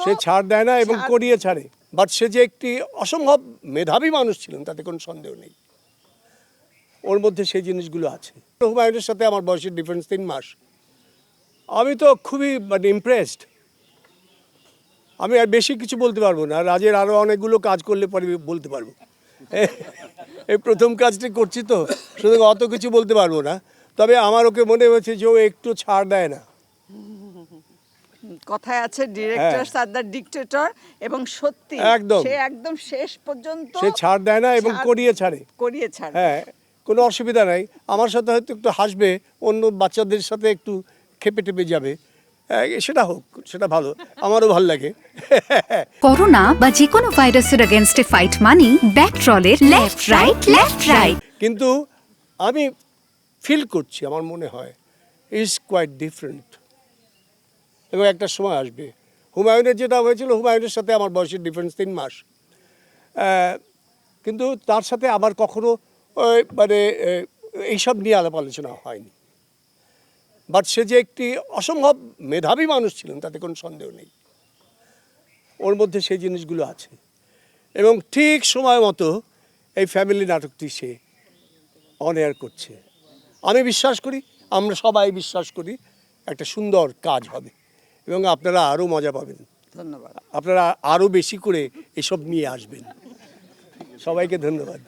সে ছাড় দেয় না এবং করিয়ে ছাড়ে, বাট সে যে একটি অসম্ভব মেধাবী মানুষ ছিলেন তাতে কোনো সন্দেহ নেই। ওর মধ্যে সেই জিনিসগুলো আছে। হুমায়ুনের সাথে আমার বয়সের ডিফারেন্স 3 মাস। আমি তো খুবই ইমপ্রেসড। আমি আর বেশি কিছু বলতে পারবো না, রাজের আরও অনেকগুলো কাজ করলে পরে বলতে পারবো। এই প্রথম কাজটি করছি তো, সুতরাং অত কিছু বলতে পারবো না। তবে আমার ওকে মনে হয়েছে যে ও একটু ছাড় দেয় না। কথায় আছে ডিরেক্টরস আর দ্য ডিক্টেটর, এবং সত্যি একদম সে একদম শেষ পর্যন্ত সে ছাড় দেয় না এবং করিয়ে ছাড়ে। হ্যাঁ, কোনো অসুবিধা নাই। আমার সাথে হয়তো একটু হাসবে, অন্য বাচ্চাদের সাথে একটু খেপে টেপে যাবে, সেটা হোক, সেটা ভালো, আমারও ভালো লাগে। করোনা বা যে কোনো ভাইরাসের এগেইনস্টে ফাইট মানি ব্যাকট্রলের লেফট রাইট। কিন্তু আমি ফিল করছি, আমার মনে হয় ইজ কোয়াইট ডিফারেন্ট, এবং একটা সময় আসবে। হুমায়ুনের যেটা হয়েছিল, হুমায়ুনের সাথে আমার বয়সের ডিফারেন্স 3 মাস, কিন্তু তার সাথে আবার কখনো এইসব নিয়ে আলাপ আলোচনা হয়নি। বাট সে যে একটি অসম্ভব মেধাবী মানুষ ছিলেন তাতে কোনো সন্দেহ নেই। ওর মধ্যে সেই জিনিসগুলো আছে, এবং ঠিক সময় মতো এই ফ্যামিলি নাটকটি সে অন এয়ার করছে। আমি বিশ্বাস করি, আমরা সবাই বিশ্বাস করি, একটা সুন্দর কাজ হবে এবং আপনারা আরও মজা পাবেন। ধন্যবাদ। আপনারা আরও বেশি করে এসব নিয়ে আসবেন। সবাইকে ধন্যবাদ।